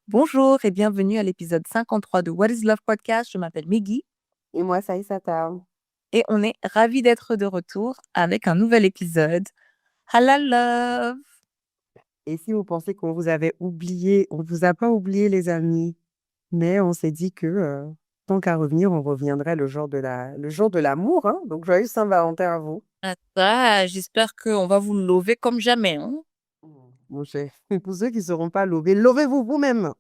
Bonjour et bienvenue à l'épisode 53 de What is Love Podcast. Je m'appelle Meggy Et moi, Saïsata. et on est ravis d'être de retour avec un nouvel épisode. Halal Love! Et si vous pensez qu'on vous avait oublié, on ne vous a pas oublié, les amis. Mais on s'est dit que tant qu'à revenir, on reviendrait le jour de l'amour. Hein. Donc, joyeux Saint-Valentin à vous. Ah, ça, j'espère qu'on va vous lover comme jamais. Hein? Mon cher. Et pour ceux qui ne seront pas lovés, lovez-vous vous-même.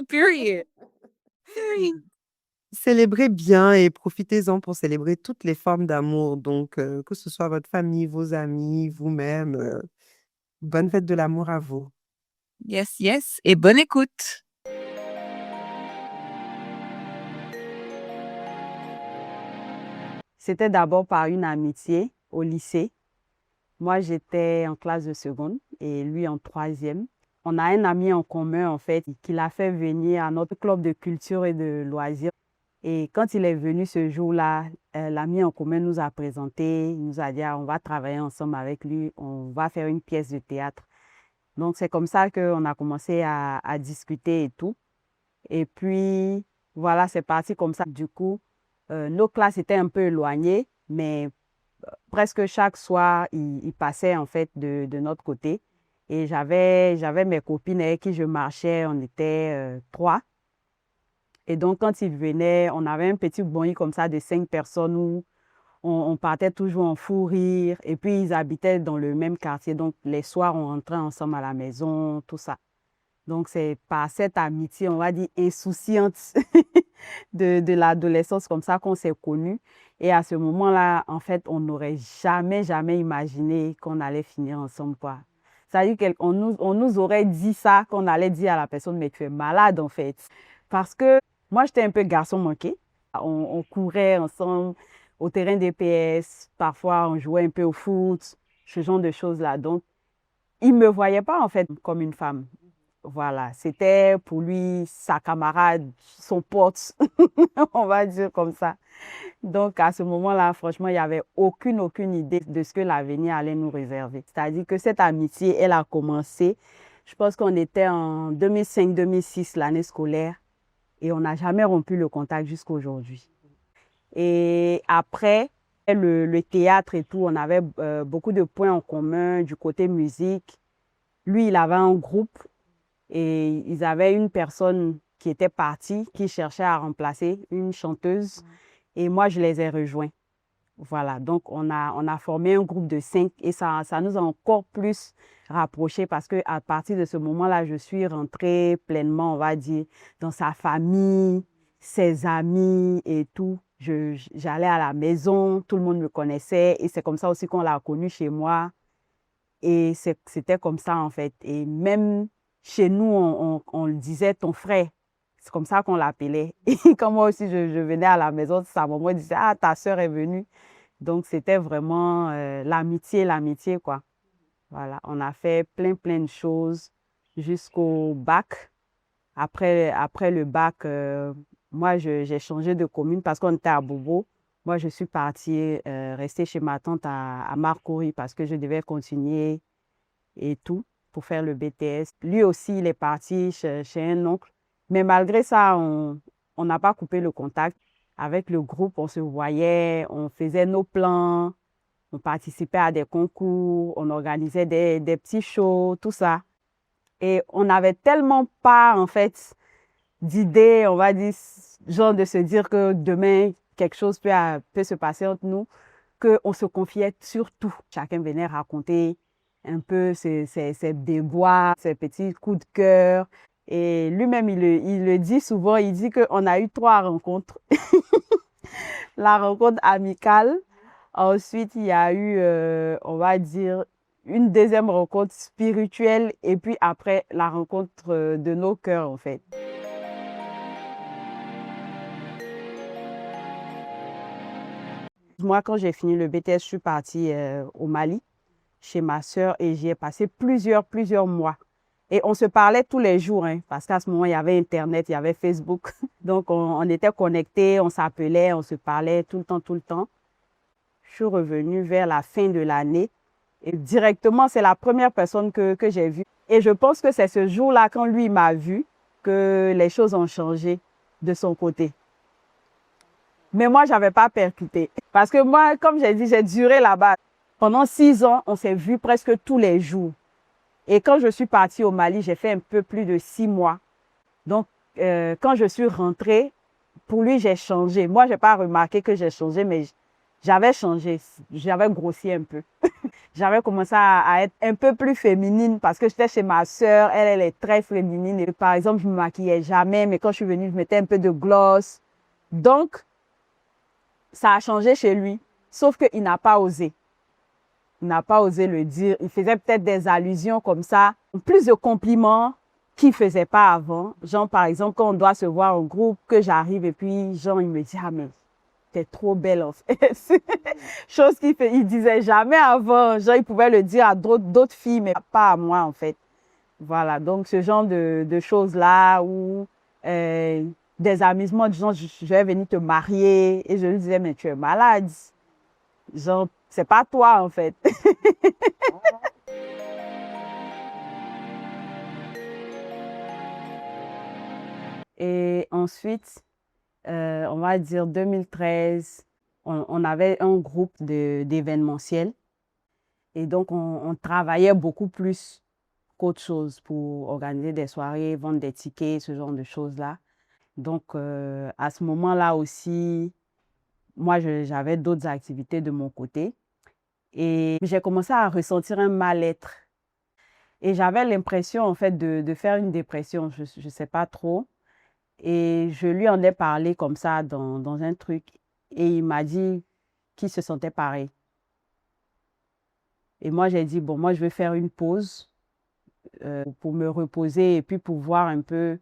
Period. Period. Célébrez bien et profitez-en pour célébrer toutes les formes d'amour. Donc, que ce soit votre famille, vos amis, vous-même. Bonne fête de l'amour à vous. Yes, yes. Et bonne écoute. C'était d'abord par une amitié au lycée. Moi, j'étais en classe de seconde et lui en troisième. On a un ami en commun, en fait, qui l'a fait venir à notre club de culture et de loisirs. Et quand il est venu ce jour-là, l'ami en commun nous a présenté, il nous a dit, ah, on va travailler ensemble avec lui, on va faire une pièce de théâtre. Donc, c'est comme ça qu'on a commencé à discuter et tout. Et puis, voilà, c'est parti comme ça. Du coup, nos classes étaient un peu éloignées, mais presque chaque soir, il passait en fait de notre côté. Et j'avais mes copines avec qui je marchais, on était 3. Et donc, quand il venait, on avait un petit bonheur comme ça de 5 personnes où on partait toujours en fou rire. Et puis, ils habitaient dans le même quartier. Donc, les soirs, on rentrait ensemble à la maison, tout ça. Donc, c'est par cette amitié, on va dire, insouciante de l'adolescence comme ça qu'on s'est connus. Et à ce moment-là, en fait, on n'aurait jamais, jamais imaginé qu'on allait finir ensemble, quoi. C'est-à-dire qu'on nous aurait dit ça, qu'on allait dire à la personne, mais tu es malade, en fait. Parce que moi, j'étais un peu garçon manqué. On courait ensemble au terrain des PS. Parfois, on jouait un peu au foot, ce genre de choses-là. Donc, il ne me voyait pas, en fait, comme une femme. Voilà, c'était pour lui sa camarade, son pote, on va dire comme ça. Donc, à ce moment-là, franchement, il n'y avait aucune idée de ce que l'avenir allait nous réserver. C'est-à-dire que cette amitié, elle a commencé, je pense qu'on était en 2005-2006, l'année scolaire, et on n'a jamais rompu le contact jusqu'à aujourd'hui. Et après, le théâtre et tout, on avait beaucoup de points en commun du côté musique. Lui, il avait un groupe. Et ils avaient une personne qui était partie, qui cherchait à remplacer une chanteuse. Et moi, je les ai rejoints. Voilà, donc on a formé un groupe de 5 et ça nous a encore plus rapprochés parce qu'à partir de ce moment-là, je suis rentrée pleinement, on va dire, dans sa famille, ses amis et tout. J'allais à la maison, tout le monde me connaissait et c'est comme ça aussi qu'on l'a connu chez moi. Et c'était comme ça, en fait. Et même chez nous, on le disait ton frère. C'est comme ça qu'on l'appelait. Et quand moi aussi, je venais à la maison, sa maman disait, ah, ta soeur est venue. Donc, c'était vraiment l'amitié, quoi. Voilà, on a fait plein de choses jusqu'au bac. Après le bac, moi, j'ai changé de commune parce qu'on était à Bobo. Moi, je suis partie rester chez ma tante à Marcory parce que je devais continuer et tout pour faire le BTS. Lui aussi, il est parti chez un oncle. Mais malgré ça, on n'a pas coupé le contact. Avec le groupe, on se voyait, on faisait nos plans, on participait à des concours, on organisait des petits shows, tout ça. Et on n'avait tellement pas, en fait, d'idées, on va dire, genre de se dire que demain, quelque chose peut se passer entre nous, qu'on se confiait sur tout. Chacun venait raconter un peu ses déboires, ses petits coups de cœur. Et lui-même, il le dit souvent, il dit qu'on a eu 3 rencontres. La rencontre amicale. Ensuite, il y a eu, on va dire, une deuxième rencontre spirituelle. Et puis après, la rencontre de nos cœurs, en fait. Moi, quand j'ai fini le BTS, je suis partie au Mali, chez ma sœur, et j'y ai passé plusieurs mois. Et on se parlait tous les jours, hein, parce qu'à ce moment, il y avait Internet, il y avait Facebook. Donc, on était connectés, on s'appelait, on se parlait tout le temps. Je suis revenue vers la fin de l'année et directement, c'est la première personne que j'ai vue. Et je pense que c'est ce jour-là, quand lui m'a vue, que les choses ont changé de son côté. Mais moi, je n'avais pas percuté. Parce que moi, comme j'ai dit, j'ai duré là-bas. Pendant 6 ans, on s'est vus presque tous les jours. Et quand je suis partie au Mali, j'ai fait un peu plus de 6 mois. Donc, quand je suis rentrée, pour lui, j'ai changé. Moi, je n'ai pas remarqué que j'ai changé, mais j'avais changé. J'avais grossi un peu. J'avais commencé à être un peu plus féminine parce que j'étais chez ma sœur. Elle est très féminine. Et par exemple, je ne me maquillais jamais, mais quand je suis venue, je mettais un peu de gloss. Donc, ça a changé chez lui. Sauf qu'il n'a pas osé. Il n'a pas osé le dire. Il faisait peut-être des allusions comme ça. Plus de compliments qu'il ne faisait pas avant. Genre, par exemple, quand on doit se voir en groupe, que j'arrive et puis, genre, il me dit, ah, mais t'es trop belle, en fait. Chose qu'il ne disait jamais avant. Genre, il pouvait le dire à d'autres filles, mais pas à moi, en fait. Voilà, donc ce genre de choses-là où des amusements, genre, je vais venir te marier et je lui disais, mais tu es malade. Genre, c'est pas toi, en fait. Et ensuite, on va dire 2013, on avait un groupe d'événementiel. Et donc, on travaillait beaucoup plus qu'autre chose pour organiser des soirées, vendre des tickets, ce genre de choses-là. Donc, à ce moment-là aussi, moi, j'avais d'autres activités de mon côté. Et j'ai commencé à ressentir un mal-être. Et j'avais l'impression, en fait, de faire une dépression. Je ne sais pas trop. Et je lui en ai parlé comme ça dans un truc. Et il m'a dit qu'il se sentait pareil. Et moi, j'ai dit, bon, moi, je vais faire une pause pour me reposer et puis pour voir un peu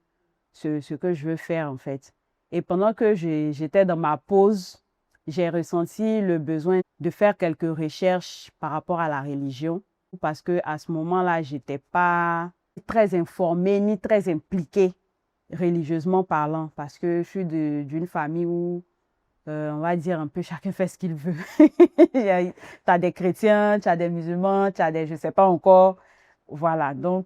ce que je veux faire, en fait. Et pendant que j'étais dans ma pause, j'ai ressenti le besoin de faire quelques recherches par rapport à la religion parce qu'à ce moment-là, je n'étais pas très informée ni très impliquée religieusement parlant parce que je suis d'une famille où, on va dire un peu, chacun fait ce qu'il veut. Tu as des chrétiens, tu as des musulmans, tu as des, je ne sais pas encore. Voilà, donc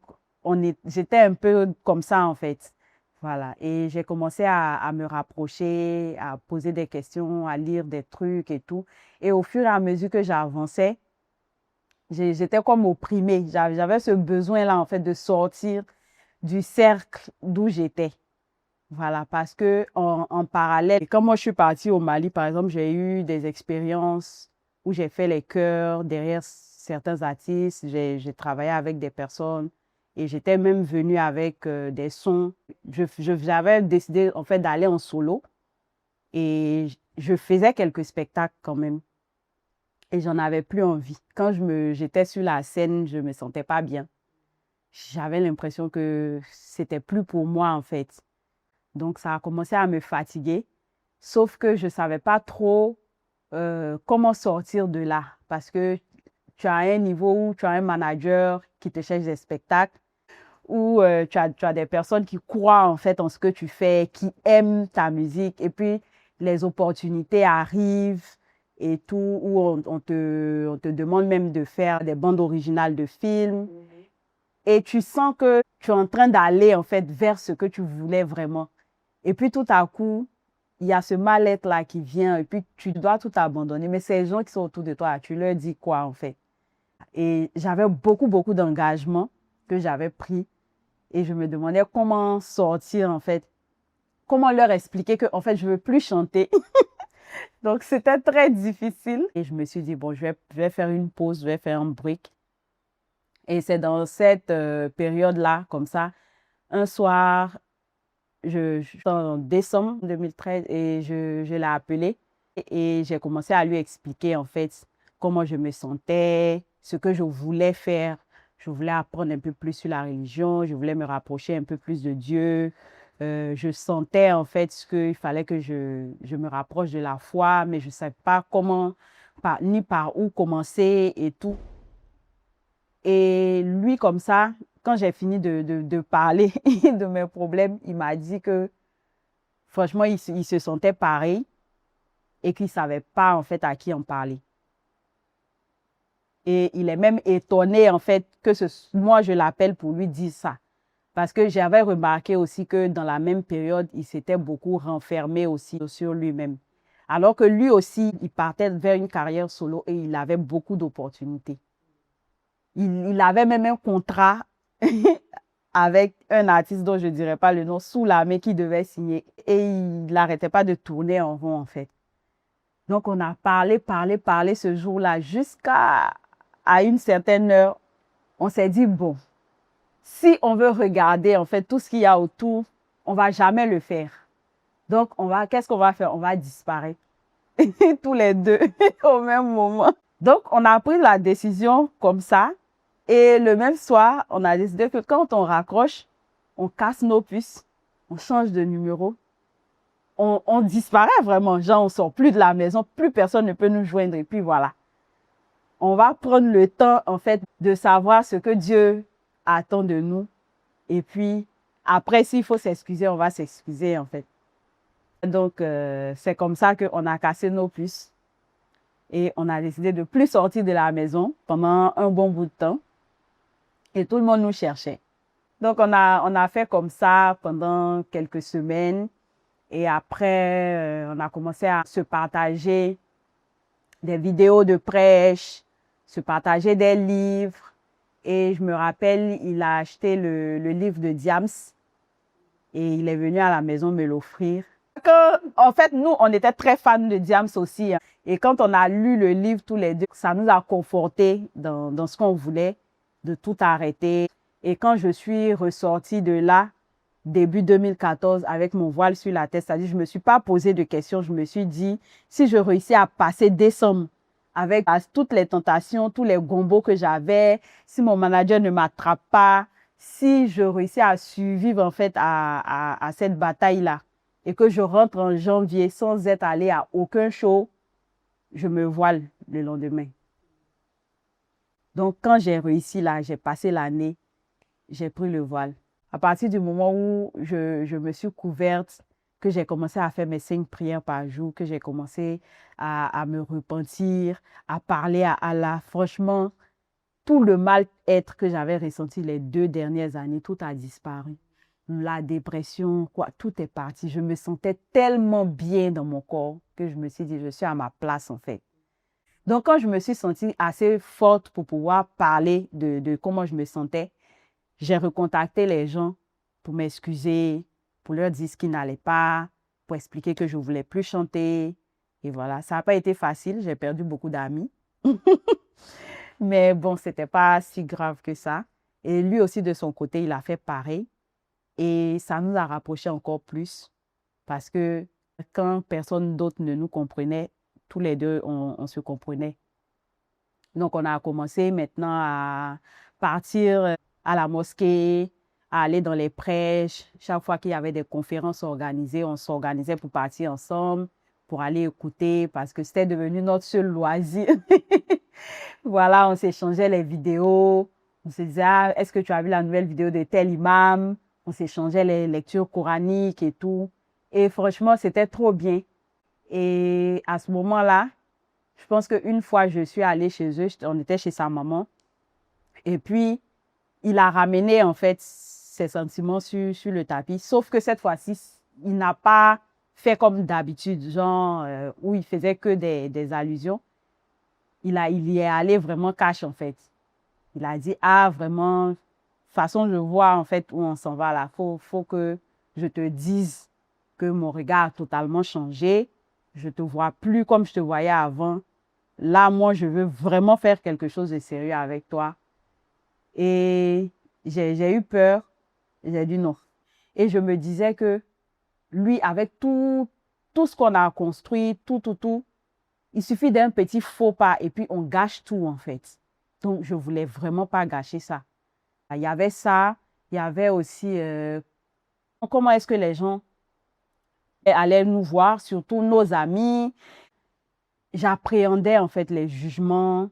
j'étais un peu comme ça en fait. Voilà, et j'ai commencé à me rapprocher, à poser des questions, à lire des trucs et tout. Et au fur et à mesure que j'avançais, j'étais comme opprimée. J'avais ce besoin-là en fait de sortir du cercle d'où j'étais. Voilà, parce que en parallèle, quand moi je suis partie au Mali, par exemple, j'ai eu des expériences où j'ai fait les chœurs derrière certains artistes, j'ai travaillé avec des personnes et j'étais même venue avec des sons. J'avais décidé en fait d'aller en solo et je faisais quelques spectacles quand même et j'en avais plus envie. Quand j'étais sur la scène, je me sentais pas bien. J'avais l'impression que c'était plus pour moi en fait. Donc, ça a commencé à me fatiguer, sauf que je ne savais pas trop comment sortir de là parce que tu as un niveau où tu as un manager qui te cherche des spectacles, où tu as des personnes qui croient en fait en ce que tu fais, qui aiment ta musique et puis les opportunités arrivent et tout, où on te demande même de faire des bandes originales de films et tu sens que tu es en train d'aller en fait vers ce que tu voulais vraiment. Et puis tout à coup, il y a ce mal-être-là qui vient et puis tu dois tout abandonner. Mais ces gens qui sont autour de toi, tu leur dis quoi en fait? Et j'avais beaucoup d'engagement que j'avais pris et je me demandais comment sortir en fait. Comment leur expliquer que en fait, je ne veux plus chanter. Donc, c'était très difficile. Et je me suis dit, bon, je vais faire une pause, je vais faire un break. Et c'est dans cette période-là, comme ça, un soir, je suis en décembre 2013 et je l'ai appelé et j'ai commencé à lui expliquer en fait comment je me sentais, ce que je voulais faire. Je voulais apprendre un peu plus sur la religion, je voulais me rapprocher un peu plus de Dieu. Je sentais en fait qu'il fallait que je me rapproche de la foi, mais je ne savais pas comment, ni par où commencer et tout. Et lui, comme ça, quand j'ai fini de parler de mes problèmes, il m'a dit que franchement, il se sentait pareil et qu'il ne savait pas en fait à qui en parler. Et il est même étonné, en fait, que moi, je l'appelle pour lui dire ça. Parce que j'avais remarqué aussi que dans la même période, il s'était beaucoup renfermé aussi sur lui-même. Alors que lui aussi, il partait vers une carrière solo et il avait beaucoup d'opportunités. Il avait même un contrat avec un artiste dont je ne dirais pas le nom, sous la main qui devait signer. Et il n'arrêtait pas de tourner en rond, en fait. Donc, on a parlé ce jour-là jusqu'à une certaine heure. On s'est dit, bon, si on veut regarder, en fait, tout ce qu'il y a autour, on ne va jamais le faire. Donc, qu'est-ce qu'on va faire? On va disparaître tous les deux au même moment. Donc, on a pris la décision comme ça. Et le même soir, on a décidé que quand on raccroche, on casse nos puces, on change de numéro, on disparaît vraiment. Genre, on ne sort plus de la maison, plus personne ne peut nous joindre. Et puis voilà. On va prendre le temps, en fait, de savoir ce que Dieu attend de nous. Et puis, après, s'il faut s'excuser, on va s'excuser, en fait. Donc, c'est comme ça qu'on a cassé nos puces. Et on a décidé de ne plus sortir de la maison pendant un bon bout de temps. Et tout le monde nous cherchait. Donc, on a fait comme ça pendant quelques semaines. Et après, on a commencé à se partager des vidéos de prêche, se partager des livres. Et je me rappelle, il a acheté le livre de Diams et il est venu à la maison me l'offrir. En fait, nous, on était très fans de Diams aussi. Et quand on a lu le livre tous les deux, ça nous a confortés dans ce qu'on voulait, de tout arrêter. Et quand je suis ressortie de là, début 2014, avec mon voile sur la tête, c'est-à-dire je ne me suis pas posé de questions, je me suis dit, si je réussis à passer décembre avec toutes les tentations, tous les gombos que j'avais, si mon manager ne m'attrape pas, si je réussis à survivre en fait à cette bataille-là et que je rentre en janvier sans être allée à aucun show, je me voile le lendemain. Donc, quand j'ai réussi là, j'ai passé l'année, j'ai pris le voile. À partir du moment où je me suis couverte, que j'ai commencé à faire mes 5 prières par jour, que j'ai commencé à me repentir, à parler à Allah, franchement, tout le mal-être que j'avais ressenti les 2 dernières années, tout a disparu. La dépression, quoi, tout est parti. Je me sentais tellement bien dans mon corps que je me suis dit, je suis à ma place en fait. Donc, quand je me suis sentie assez forte pour pouvoir parler de comment je me sentais, j'ai recontacté les gens pour m'excuser, pour leur dire ce qui n'allait pas, pour expliquer que je ne voulais plus chanter. Et voilà, ça n'a pas été facile, j'ai perdu beaucoup d'amis. Mais bon, ce n'était pas si grave que ça. Et lui aussi, de son côté, il a fait pareil. Et ça nous a rapprochés encore plus parce que quand personne d'autre ne nous comprenait, tous les deux, on se comprenait. Donc, on a commencé maintenant à partir à la mosquée, à aller dans les prêches. Chaque fois qu'il y avait des conférences organisées, on s'organisait pour partir ensemble, pour aller écouter parce que c'était devenu notre seul loisir. Voilà, on s'échangeait les vidéos. On se disait, ah, est-ce que tu as vu la nouvelle vidéo de tel imam? On s'échangeait les lectures coraniques et tout. Et franchement, c'était trop bien. Et à ce moment-là, je pense qu'une fois, je suis allée chez eux, on était chez sa maman. Et puis, il a ramené en fait ses sentiments sur le tapis. Sauf que cette fois-ci, il n'a pas fait comme d'habitude, genre où il faisait que des allusions. Il y est allé vraiment cash en fait. Il a dit, ah vraiment, de toute façon, je vois en fait où on s'en va là. Faut que je te dise que mon regard a totalement changé. Je ne te vois plus comme je te voyais avant. Là, moi, je veux vraiment faire quelque chose de sérieux avec toi. Et j'ai eu peur. J'ai dit non. Et je me disais que lui, avec tout ce qu'on a construit, tout, il suffit d'un petit faux pas et puis on gâche tout en fait. Donc, je ne voulais vraiment pas gâcher ça. Il y avait ça. Il y avait aussi comment est-ce que les gens allaient nous voir, surtout nos amis. J'appréhendais en fait les jugements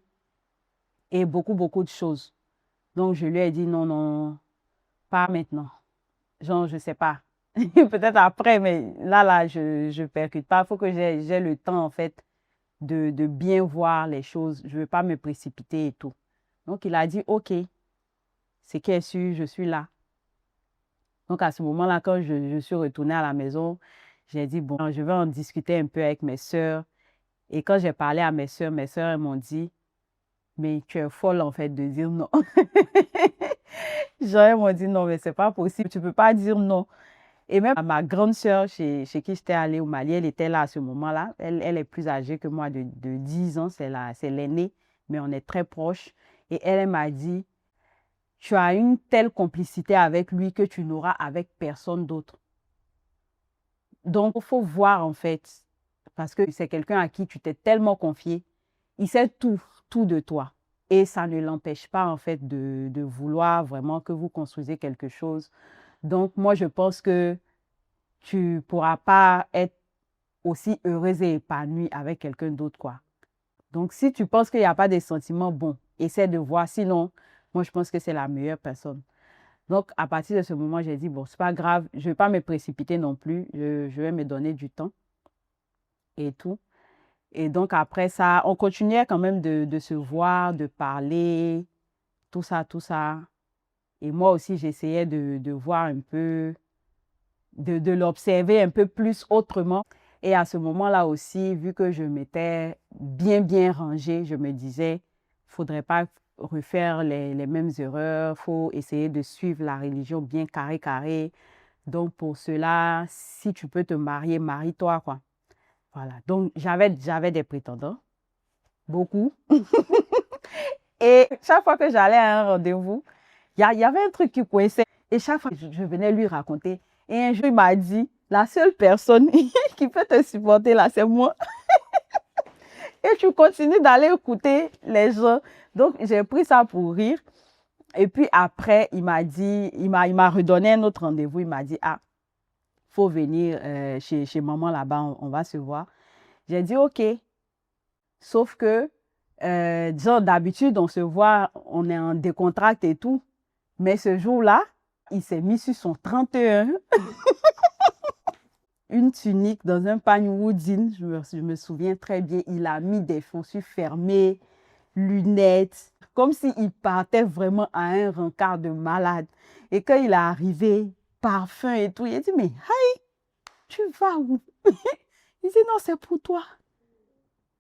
et beaucoup de choses. Donc, je lui ai dit non, non, pas maintenant. Genre, je ne sais pas. Peut-être après, mais là, je ne percute pas. Il faut que j'ai le temps, en fait, de bien voir les choses. Je ne veux pas me précipiter et tout. Donc, il a dit, OK, c'est qui est sûr, je suis là. Donc, à ce moment-là, quand je suis retournée à la maison, j'ai dit, bon, je vais en discuter un peu avec mes sœurs. Et quand j'ai parlé à mes sœurs elles m'ont dit, mais tu es folle en fait de dire non. Genre, elles m'ont dit, non, mais c'est pas possible, tu ne peux pas dire non. Et même ma grande sœur chez qui j'étais allée au Mali, elle était là à ce moment-là. Elle est plus âgée que moi de 10 ans, c'est l'aînée, mais on est très proches. Et elle m'a dit, tu as une telle complicité avec lui que tu n'auras avec personne d'autre. Donc, il faut voir en fait, parce que c'est quelqu'un à qui tu t'es tellement confié, il sait tout de toi. Et ça ne l'empêche pas en fait de vouloir vraiment que vous construisez quelque chose. Donc, moi, je pense que tu ne pourras pas être aussi heureuse et épanouie avec quelqu'un d'autre, quoi. Donc, si tu penses qu'il n'y a pas de sentiments, bon, essaie de voir. Sinon, moi, je pense que c'est la meilleure personne. Donc, à partir de ce moment, j'ai dit, bon, c'est pas grave, je ne vais pas me précipiter non plus. Je vais me donner du temps et tout. Et donc, après ça, on continuait quand même de se voir, de parler, tout ça, tout ça. Et moi aussi, j'essayais de voir un peu, de l'observer un peu plus autrement. Et à ce moment-là aussi, vu que je m'étais bien rangée, je me disais, il ne faudrait pas refaire les mêmes erreurs, il faut essayer de suivre la religion bien carré. Donc, pour cela, si tu peux te marier, marie-toi, quoi. Voilà. Donc, j'avais des prétendants, beaucoup. Et chaque fois que j'allais à un rendez-vous, il y avait un truc qui coinçait. Et chaque fois, je venais lui raconter. Et un jour, il m'a dit, la seule personne qui peut te supporter là, c'est moi. Et tu continues d'aller écouter les gens. Donc, j'ai pris ça pour rire. Et puis après, il m'a redonné un autre rendez-vous. Il m'a dit, ah, faut venir chez maman là-bas, on va se voir. J'ai dit, OK. Sauf que, genre, d'habitude, on se voit, on est en décontracte et tout. Mais ce jour-là, il s'est mis sur son 31, une tunique dans un pagne woodine, je me souviens très bien. Il a mis des chaussures fermées, lunettes, comme s'il partait vraiment à un rencard de malade. Et quand il est arrivé, parfum et tout, il a dit, mais hey, tu vas où? Il dit, non, c'est pour toi.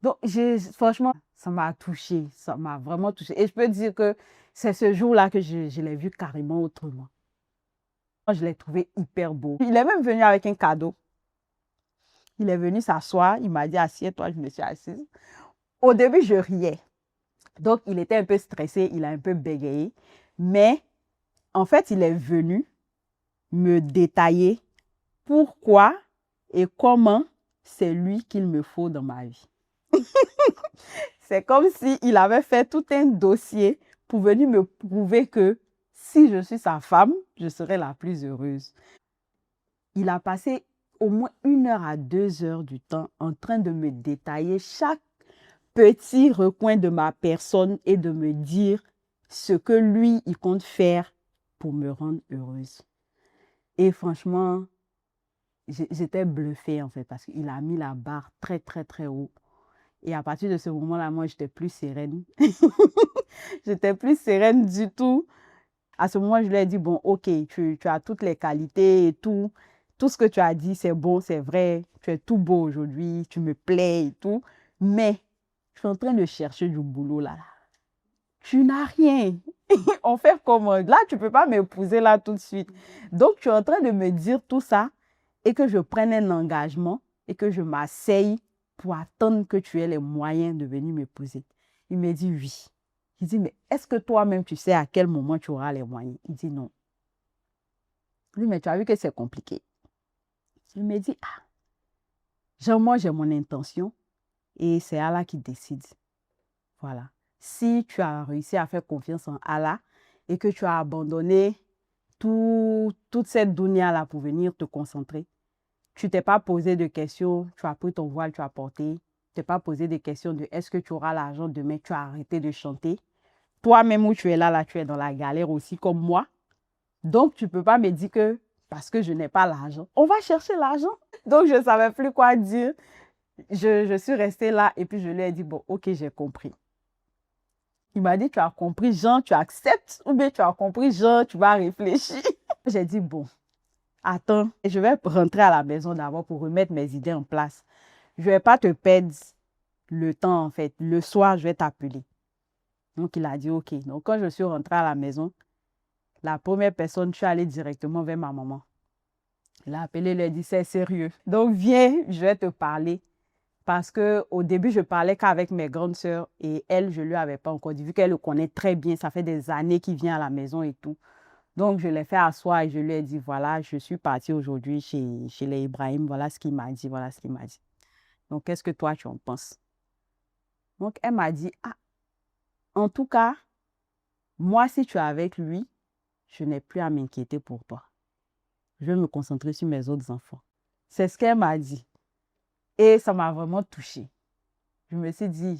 Donc, franchement, ça m'a touchée, ça m'a vraiment touchée. Et je peux dire que c'est ce jour-là que je l'ai vu carrément autrement. Je l'ai trouvé hyper beau. Il est même venu avec un cadeau. Il est venu s'asseoir, il m'a dit, assieds-toi, je me suis assise. Au début, je riais. Donc, il était un peu stressé, il a un peu bégayé. Mais, en fait, il est venu me détailler pourquoi et comment c'est lui qu'il me faut dans ma vie. C'est comme s'il avait fait tout un dossier pour venir me prouver que si je suis sa femme, je serai la plus heureuse. Il a passé au moins 1 heure à 2 heures du temps en train de me détailler chaque petit recoin de ma personne et de me dire ce que lui, il compte faire pour me rendre heureuse. Et franchement, j'étais bluffée en fait parce qu'il a mis la barre très haut. Et à partir de ce moment-là, moi, j'étais plus sereine. J'étais plus sereine du tout. À ce moment, je lui ai dit, bon, OK, tu as toutes les qualités et tout. Tout ce que tu as dit, c'est bon, c'est vrai. Tu es tout beau aujourd'hui, tu me plais et tout. Mais je suis en train de chercher du boulot là. Tu n'as rien. On fait comment? Là, tu ne peux pas m'épouser là tout de suite. Donc, tu es en train de me dire tout ça et que je prenne un engagement et que je m'asseye pour attendre que tu aies les moyens de venir m'épouser. Il me dit oui. Il dit, mais est-ce que toi-même, tu sais à quel moment tu auras les moyens? Il dit non. Il dit, mais tu as vu que c'est compliqué. Il me dit, ah, genre, moi, j'ai mon intention et c'est Allah qui décide. Voilà. Si tu as réussi à faire confiance en Allah et que tu as abandonné toute cette dunya-là pour venir te concentrer, tu ne t'es pas posé de questions, tu as pris ton voile, tu as porté, tu t'es pas posé de questions de est-ce que tu auras l'argent demain, tu as arrêté de chanter. Toi-même où tu es là, tu es dans la galère aussi comme moi. Donc, tu ne peux pas me dire que parce que je n'ai pas l'argent, on va chercher l'argent. Donc, je ne savais plus quoi dire. Je suis restée là et puis je lui ai dit, bon, ok, j'ai compris. Il m'a dit, tu as compris, Jean, tu acceptes ou bien tu as compris, Jean, tu vas réfléchir. J'ai dit, bon, attends, je vais rentrer à la maison d'abord pour remettre mes idées en place. Je ne vais pas te perdre le temps, en fait. Le soir, je vais t'appeler. Donc, il a dit, ok. Donc, quand je suis rentrée à la maison, la première personne, je suis allée directement vers ma maman. Il a appelé, il a dit, c'est sérieux. Donc, viens, je vais te parler. Parce qu'au début, je parlais qu'avec mes grandes sœurs et elle, je ne lui avais pas encore dit. Vu qu'elle le connaît très bien, ça fait des années qu'il vient à la maison et tout. Donc, je l'ai fait asseoir et je lui ai dit, voilà, je suis partie aujourd'hui chez les Ibrahim. Voilà ce qu'il m'a dit, voilà ce qu'il m'a dit. Donc, qu'est-ce que toi, tu en penses? Donc, elle m'a dit, ah, en tout cas, moi, si tu es avec lui, je n'ai plus à m'inquiéter pour toi. Je vais me concentrer sur mes autres enfants. C'est ce qu'elle m'a dit. Et ça m'a vraiment touchée. Je me suis dit,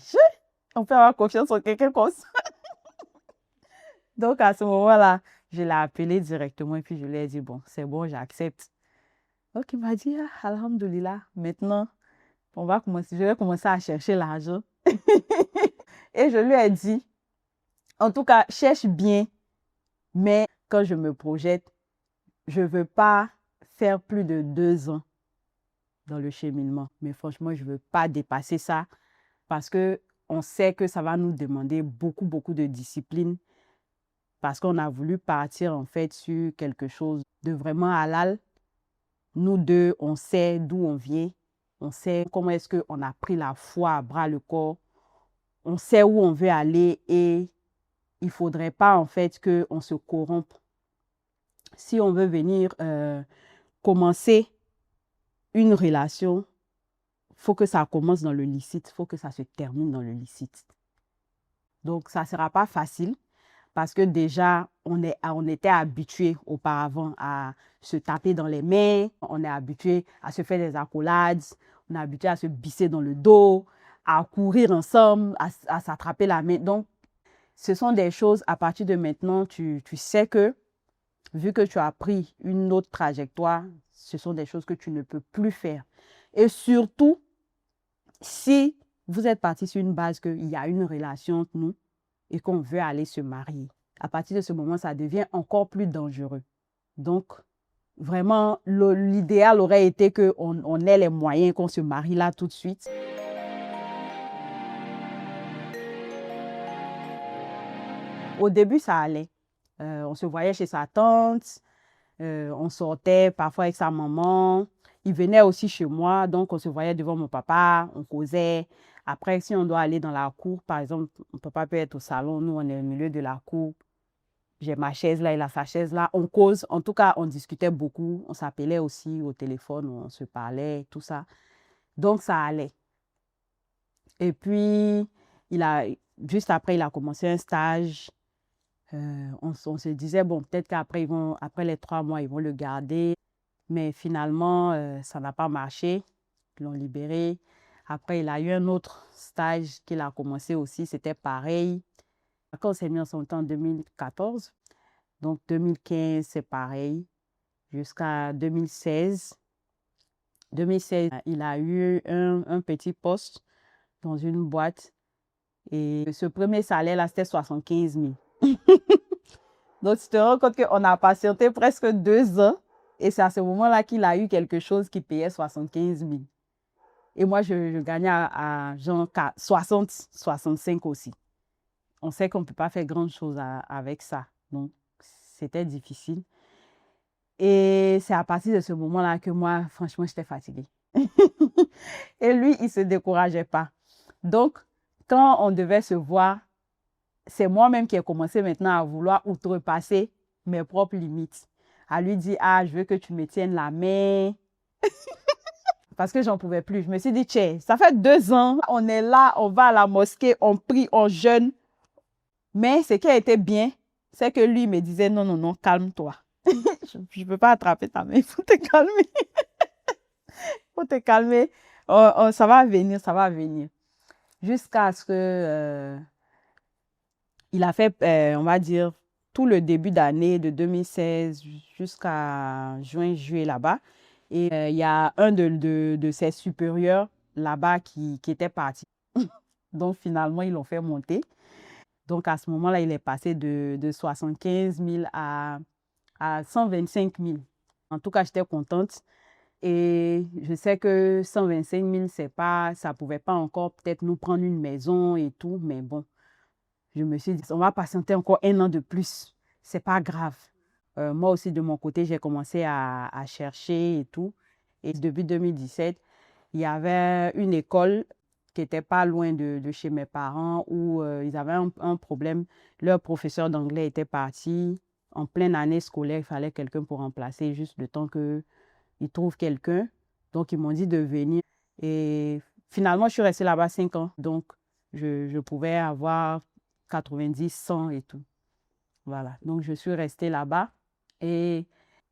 on peut avoir confiance en quelqu'un comme ça. Donc, à ce moment-là, je l'ai appelé directement et puis je lui ai dit, bon, c'est bon, j'accepte. Donc, il m'a dit, ah, alhamdoulilah, maintenant, je vais commencer à chercher l'argent. Et je lui ai dit, en tout cas, cherche bien, mais quand je me projette, je ne veux pas faire plus de 2 ans dans le cheminement. Mais franchement, je ne veux pas dépasser ça parce qu'on sait que ça va nous demander beaucoup, beaucoup de discipline parce qu'on a voulu partir en fait sur quelque chose de vraiment halal. Nous deux, on sait d'où on vient, on sait comment est-ce qu'on a pris la foi à bras le corps, on sait où on veut aller et il ne faudrait pas en fait qu'on se corrompe. Si on veut venir commencer une relation, il faut que ça commence dans le licite, il faut que ça se termine dans le licite. Donc, ça ne sera pas facile parce que déjà, on était habitué auparavant à se taper dans les mains, on est habitué à se faire des accolades, on est habitué à se bisser dans le dos, à courir ensemble, à s'attraper la main. Donc, ce sont des choses, à partir de maintenant, tu sais que, vu que tu as pris une autre trajectoire, ce sont des choses que tu ne peux plus faire. Et surtout, si vous êtes parti sur une base qu'il y a une relation entre nous et qu'on veut aller se marier, à partir de ce moment, ça devient encore plus dangereux. Donc, vraiment, l'idéal aurait été qu'on ait les moyens, qu'on se marie là tout de suite. Au début, ça allait. On se voyait chez sa tante, on sortait parfois avec sa maman. Il venait aussi chez moi, donc on se voyait devant mon papa, on causait. Après, si on doit aller dans la cour, par exemple, mon papa peut être au salon, nous, on est au milieu de la cour. J'ai ma chaise là, il a sa chaise là. On cause, en tout cas, on discutait beaucoup. On s'appelait aussi au téléphone, on se parlait, tout ça. Donc, ça allait. Et puis, juste après, il a commencé un stage. On se disait, bon, peut-être qu'après, après les 3 mois, ils vont le garder. Mais finalement, ça n'a pas marché. Ils l'ont libéré. Après, il a eu un autre stage qu'il a commencé aussi. C'était pareil. Quand on s'est mis ensemble en 2014, donc 2015, c'est pareil, jusqu'à 2016. 2016, il a eu un petit poste dans une boîte. Et ce premier salaire-là, c'était 75 000. Donc, tu te rends compte qu'on a patienté presque 2 ans. Et c'est à ce moment-là qu'il a eu quelque chose qui payait 75 000. Et moi, je gagnais à genre 60, 65 aussi. On sait qu'on ne peut pas faire grand-chose avec ça. Donc, c'était difficile. Et c'est à partir de ce moment-là que moi, franchement, j'étais fatiguée. Et lui, il ne se décourageait pas. Donc, quand on devait se voir, c'est moi-même qui ai commencé maintenant à vouloir outrepasser mes propres limites. À lui dire, ah, je veux que tu me tiennes la main. Parce que j'en pouvais plus. Je me suis dit, tiens, ça fait 2 ans, on est là, on va à la mosquée, on prie, on jeûne. Mais ce qui a été bien, c'est que lui me disait, non, non, non, calme-toi. Je ne peux pas attraper ta main, il faut te calmer. Il faut te calmer. Ça va venir, ça va venir. Jusqu'à ce que il a fait, on va dire, tout le début d'année de 2016 jusqu'à juin, juillet là-bas. Et il y a un de ses supérieurs là-bas qui étaient partis. Donc, finalement, ils l'ont fait monter. Donc, à ce moment-là, il est passé de 75 000 à 125 000. En tout cas, j'étais contente. Et je sais que 125 000, ça ne pouvait pas encore peut-être nous prendre une maison et tout. Mais bon, je me suis dit, on va patienter encore 1 an de plus. Ce n'est pas grave. Moi aussi, de mon côté, j'ai commencé à chercher et tout. Et depuis 2017, il y avait une école qui n'était pas loin de chez mes parents où ils avaient un problème. Leur professeur d'anglais était parti en pleine année scolaire. Il fallait quelqu'un pour remplacer juste le temps qu'ils trouvent quelqu'un. Donc, ils m'ont dit de venir. Et finalement, je suis restée là-bas 5 ans. Donc, je pouvais avoir 90, 100 et tout. Voilà. Donc, je suis restée là-bas. Et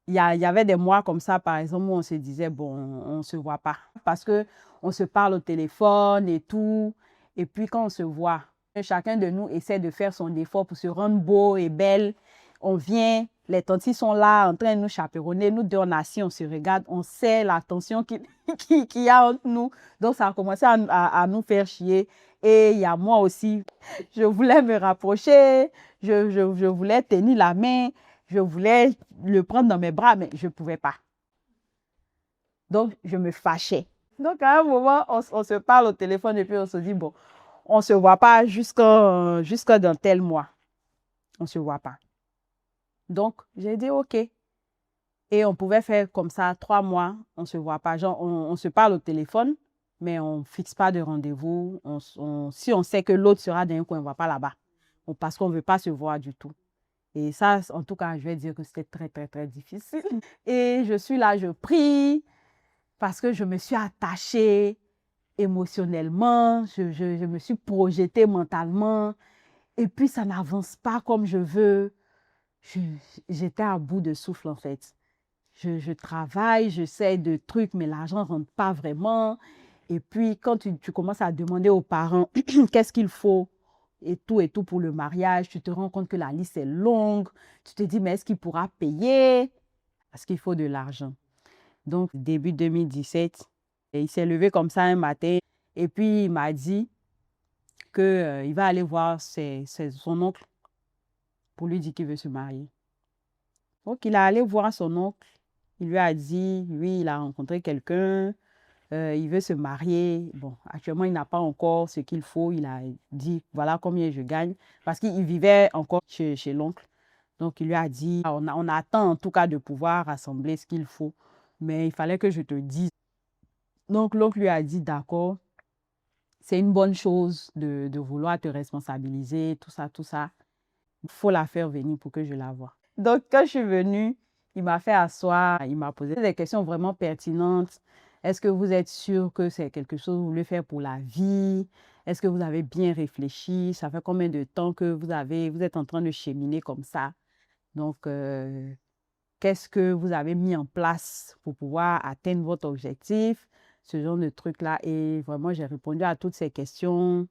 il y avait des mois comme ça, par exemple, où on se disait, bon, on ne se voit pas. Parce qu'on se parle au téléphone et tout. Et puis, quand on se voit, chacun de nous essaie de faire son effort pour se rendre beau et belle. On vient, les tantis sont là en train de nous chaperonner. Nous deux, on est assis, on se regarde, on sait la tension qu'il y a entre nous. Donc, ça a commencé à nous faire chier. Et il y a moi aussi, je voulais me rapprocher, je voulais tenir la main. Je voulais le prendre dans mes bras, mais je ne pouvais pas. Donc, je me fâchais. Donc, à un moment, on se parle au téléphone et puis on se dit, bon, on ne se voit pas jusqu'à dans tel mois. On ne se voit pas. Donc, j'ai dit, OK. Et on pouvait faire comme ça 3 mois, on ne se voit pas. Genre, on se parle au téléphone, mais on ne fixe pas de rendez-vous. Si on sait que l'autre sera dans un coin, on ne va pas là-bas. Parce qu'on ne veut pas se voir du tout. Et ça, en tout cas, je vais dire que c'était très, très, très difficile. Et je suis là, je prie parce que je me suis attachée émotionnellement, je me suis projetée mentalement. Et puis, ça n'avance pas comme je veux. J'étais à bout de souffle, en fait. Je travaille, j'essaie de trucs, mais l'argent ne rentre pas vraiment. Et puis, quand tu commences à demander aux parents qu'est-ce qu'il faut, et tout pour le mariage, tu te rends compte que la liste est longue. Tu te dis, mais est-ce qu'il pourra payer? Parce qu'il faut de l'argent. Donc, début 2017, et il s'est levé comme ça un matin et puis il m'a dit qu'il va aller voir son oncle pour lui dire qu'il veut se marier. Donc, il est allé voir son oncle. Il lui a dit, lui, il a rencontré quelqu'un. Il veut se marier. Bon, actuellement, il n'a pas encore ce qu'il faut. Il a dit, voilà combien je gagne. Parce qu'il vivait encore chez l'oncle. Donc, il lui a dit, on attend en tout cas de pouvoir rassembler ce qu'il faut. Mais il fallait que je te dise. Donc, l'oncle lui a dit, d'accord, c'est une bonne chose de vouloir te responsabiliser, tout ça, tout ça. Il faut la faire venir pour que je la voie. Donc, quand je suis venue, il m'a fait asseoir, il m'a posé des questions vraiment pertinentes. Est-ce que vous êtes sûr que c'est quelque chose que vous voulez faire pour la vie? Est-ce que vous avez bien réfléchi? Ça fait combien de temps que vous êtes en train de cheminer comme ça? Donc, qu'est-ce que vous avez mis en place pour pouvoir atteindre votre objectif? Ce genre de trucs-là. Et vraiment, j'ai répondu à toutes ces questions.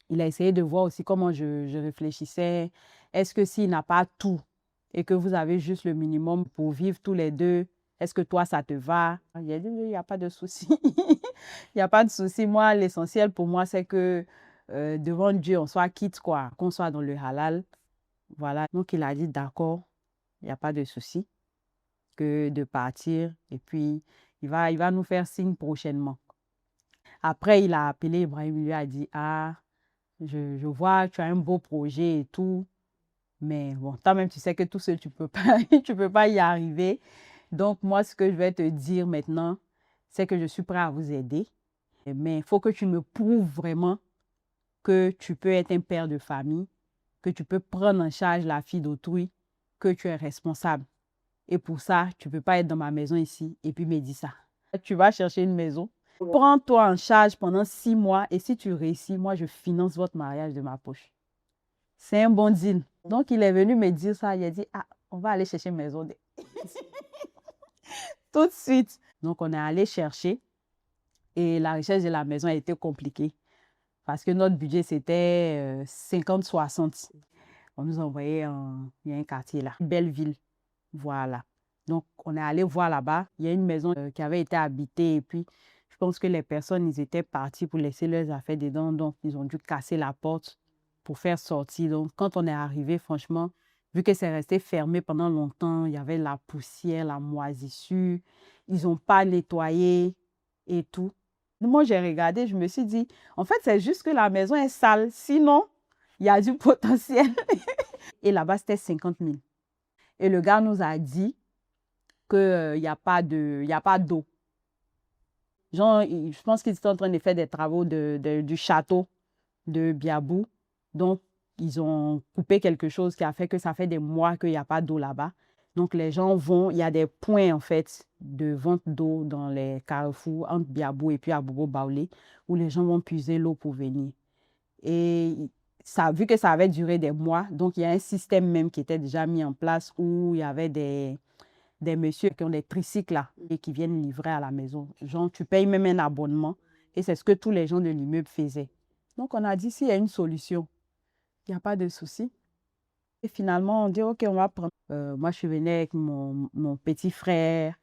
Il a essayé de voir aussi comment je réfléchissais. Est-ce que s'il n'a pas tout et que vous avez juste le minimum pour vivre tous les deux, est-ce que toi, ça te va? Il a dit, il n'y a pas de souci. Il n'y a pas de souci. Moi, l'essentiel pour moi, c'est que devant Dieu, on soit quitte, quoi, qu'on soit dans le halal. Voilà. Donc, il a dit, d'accord, il n'y a pas de souci que de partir. Et puis, il va nous faire signe prochainement. Après, il a appelé Ibrahim, il lui a dit, ah, je vois, tu as un beau projet et tout, mais bon, toi-même, tu sais que tout seul, tu peux pas, tu peux pas y arriver. Donc, moi, ce que je vais te dire maintenant, c'est que je suis prêt à vous aider, mais il faut que tu me prouves vraiment que tu peux être un père de famille, que tu peux prendre en charge la fille d'autrui, que tu es responsable. Et pour ça, tu ne peux pas être dans ma maison ici et puis me dire ça. Tu vas chercher une maison. Prends-toi en charge pendant 6 mois et si tu réussis, moi, je finance votre mariage de ma poche. C'est un bon deal. Donc, il est venu me dire ça. Il a dit, ah, on va aller chercher une maison. Tout de suite. Donc, on est allé chercher et la recherche de la maison a été compliquée parce que notre budget, c'était 50-60. On nous envoyait il y a un quartier là, Belleville. Voilà. Donc, on est allé voir là-bas. Il y a une maison qui avait été habitée et puis pense que les personnes, ils étaient partis pour laisser leurs affaires dedans, donc ils ont dû casser la porte pour faire sortir. Donc, quand on est arrivé, franchement, vu que c'est resté fermé pendant longtemps, il y avait la poussière, la moisissure, ils n'ont pas nettoyé et tout. Moi, j'ai regardé, je me suis dit, en fait, c'est juste que la maison est sale, sinon, il y a du potentiel. Et là-bas, c'était 50 000. Et le gars nous a dit qu'il n'y a pas d'eau. Genre, je pense qu'ils étaient en train de faire des travaux du château de Biabou. Donc, ils ont coupé quelque chose qui a fait que ça fait des mois qu'il n'y a pas d'eau là-bas. Donc, les gens vont, il y a des points, en fait, de vente d'eau dans les carrefours entre Biabou et puis Abobo-Baoulé, où les gens vont puiser l'eau pour venir. Et ça, vu que ça avait duré des mois, donc il y a un système même qui était déjà mis en place où il y avait des messieurs qui ont des tricycles là et qui viennent livrer à la maison. Genre, tu payes même un abonnement et c'est ce que tous les gens de l'immeuble faisaient. Donc, on a dit, s'il y a une solution, il n'y a pas de souci. Et finalement, on dit, OK, on va prendre. Moi, je suis venue avec mon petit frère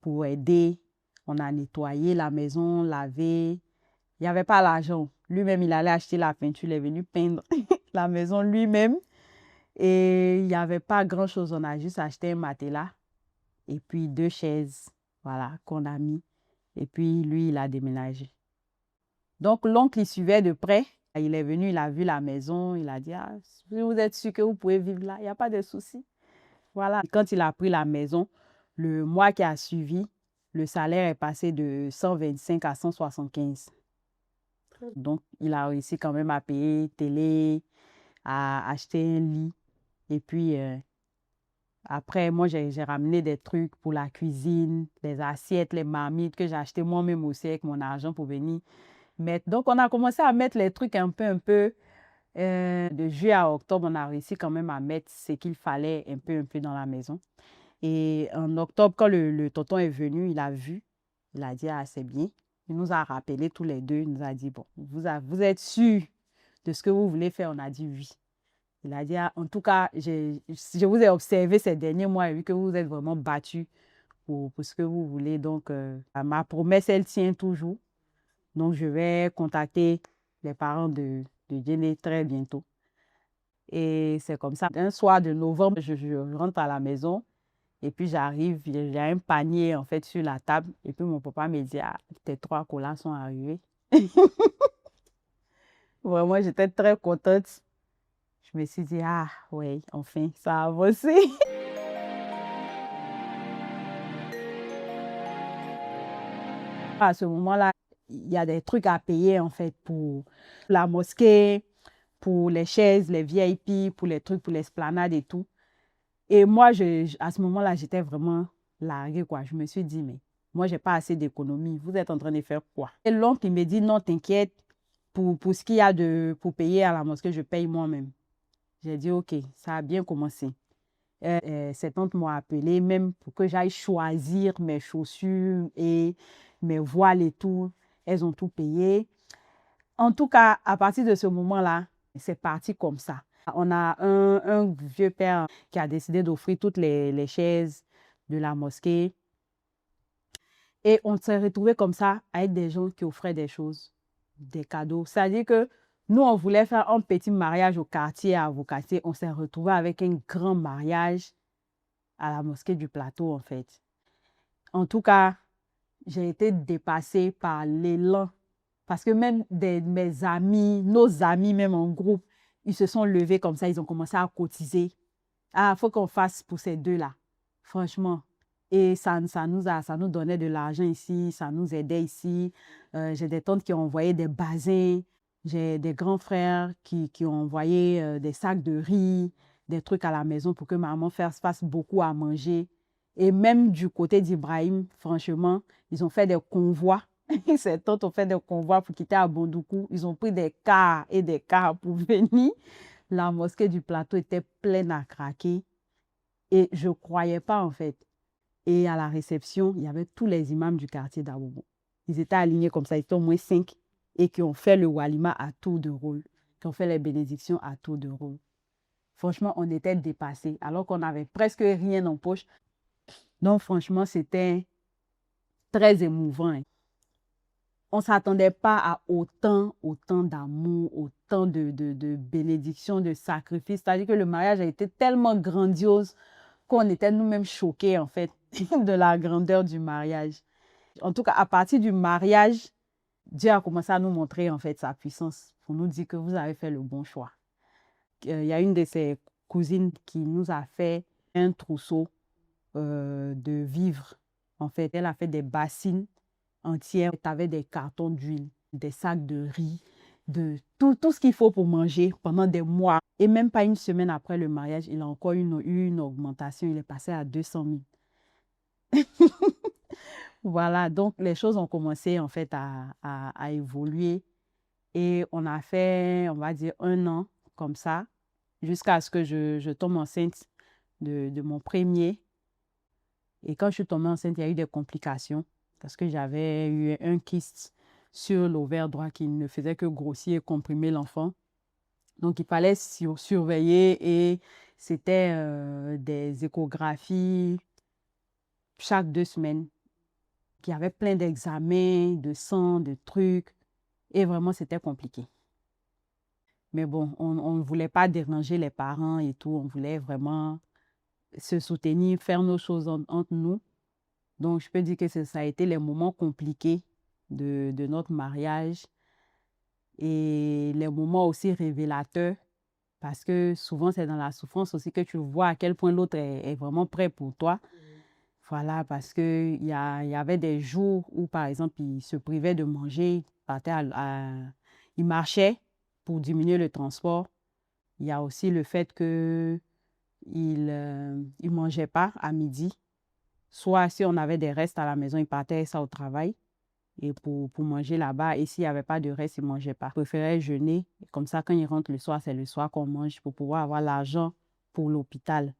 pour aider. On a nettoyé la maison, lavé. Il n'y avait pas l'argent. Lui-même, il allait acheter la peinture. Il est venu peindre la maison lui-même. Et il n'y avait pas grand-chose. On a juste acheté un matelas et puis 2 chaises, voilà, qu'on a mis. Et puis, lui, il a déménagé. Donc, l'oncle, il suivait de près. Il est venu, il a vu la maison. Il a dit, ah, vous êtes sûr que vous pouvez vivre là? Il n'y a pas de souci. Voilà. Quand il a pris la maison, le mois qui a suivi, le salaire est passé de 125 à 175. Donc, il a réussi quand même à payer télé, à acheter un lit. Et puis, après, moi, j'ai ramené des trucs pour la cuisine, les assiettes, les marmites que j'ai achetées moi-même aussi avec mon argent pour venir mettre. Donc, on a commencé à mettre les trucs un peu. De juillet à octobre, on a réussi quand même à mettre ce qu'il fallait un peu dans la maison. Et en octobre, quand le tonton est venu, il a vu, il a dit, ah, c'est bien. Il nous a rappelé tous les deux, il nous a dit, bon, vous êtes sûrs de ce que vous voulez faire? On a dit oui. Il a dit, ah, en tout cas, je vous ai observé ces derniers mois et vu que vous êtes vraiment battus pour ce que vous voulez. Donc, ma promesse, elle tient toujours. Donc, je vais contacter les parents de Jenny très bientôt. Et c'est comme ça. Un soir de novembre, je rentre à la maison et puis j'arrive, il y a un panier en fait sur la table. Et puis mon papa me dit, ah, tes 3 collants sont arrivés. Vraiment, j'étais très contente. Je me suis dit, ah oui, enfin, ça a avancé. À ce moment-là, il y a des trucs à payer en fait pour la mosquée, pour les chaises, les VIP, pour les trucs, pour l'esplanade et tout. Et moi, à ce moment-là, j'étais vraiment larguée, quoi. Je me suis dit, mais moi, je n'ai pas assez d'économie. Vous êtes en train de faire quoi? Et l'oncle, il me dit, non, t'inquiète, pour ce qu'il y a pour payer à la mosquée, je paye moi-même. J'ai dit, OK, ça a bien commencé. Cette tante m'a appelé même pour que j'aille choisir mes chaussures et mes voiles et tout. Elles ont tout payé. En tout cas, à partir de ce moment-là, c'est parti comme ça. On a un vieux père qui a décidé d'offrir toutes les chaises de la mosquée. Et on s'est retrouvés comme ça avec des gens qui offraient des choses, des cadeaux. C'est-à-dire que nous, on voulait faire un petit mariage au quartier, à Avocaté. On s'est retrouvés avec un grand mariage à la mosquée du Plateau, en fait. En tout cas, j'ai été dépassée par l'élan. Parce que même mes amis, nos amis, même en groupe, ils se sont levés comme ça, ils ont commencé à cotiser. Ah, il faut qu'on fasse pour ces deux-là, franchement. Et ça nous donnait de l'argent ici, ça nous aidait ici. J'ai des tantes qui ont envoyé des bazins, j'ai des grands frères qui ont envoyé des sacs de riz, des trucs à la maison pour que maman fasse beaucoup à manger. Et même du côté d'Ibrahim, franchement, ils ont fait des convois. Ces tantes ont fait des convois pour quitter à Bondoukou. Ils ont pris des cars et des cars pour venir. La mosquée du Plateau était pleine à craquer. Et je ne croyais pas, en fait. Et à la réception, il y avait tous les imams du quartier d'Abobo. Ils étaient alignés comme ça, ils étaient au moins 5 et qui ont fait le walima à tour de rôle, qui ont fait les bénédictions à tour de rôle. Franchement, on était dépassés, alors qu'on n'avait presque rien en poche. Donc, franchement, c'était très émouvant. on ne s'attendait pas à autant d'amour, autant de bénédictions, de sacrifices. C'est-à-dire que le mariage a été tellement grandiose qu'on était nous-mêmes choqués, en fait, de la grandeur du mariage. En tout cas, à partir du mariage, Dieu a commencé à nous montrer, en fait, sa puissance pour nous dire que vous avez fait le bon choix. Il y a une de ses cousines qui nous a fait un trousseau de vivres. En fait, elle a fait des bassines entières avec des cartons d'huile, des sacs de riz, de tout ce qu'il faut pour manger pendant des mois. Et même pas une semaine après le mariage, il a encore eu une augmentation. Il est passé à 200 000. Voilà, donc les choses ont commencé en fait à évoluer. Et on a fait, on va dire, 1 an comme ça, jusqu'à ce que je tombe enceinte de mon premier. Et quand je suis tombée enceinte, il y a eu des complications parce que j'avais eu un kyste sur l'ovaire droit qui ne faisait que grossir et comprimer l'enfant. Donc, il fallait surveiller et c'était des échographies chaque 2 semaines. Il y avait plein d'examens, de sang, de trucs. Et vraiment, c'était compliqué. Mais bon, on ne voulait pas déranger les parents et tout. On voulait vraiment se soutenir, faire nos choses entre nous. Donc, je peux dire que ça a été les moments compliqués de notre mariage et les moments aussi révélateurs parce que souvent, c'est dans la souffrance aussi que tu vois à quel point l'autre est vraiment prêt pour toi. Voilà, parce qu'il y avait des jours où, par exemple, il se privait de manger, il marchait pour diminuer le transport. Il y a aussi le fait qu'il ne mangeait pas à midi. Soit si on avait des restes à la maison, il partait ça au travail et pour manger là-bas. Et s'il n'y avait pas de reste, il ne mangeait pas. Il préférait jeûner. Comme ça, quand il rentre le soir, c'est le soir qu'on mange pour pouvoir avoir l'argent pour l'hôpital.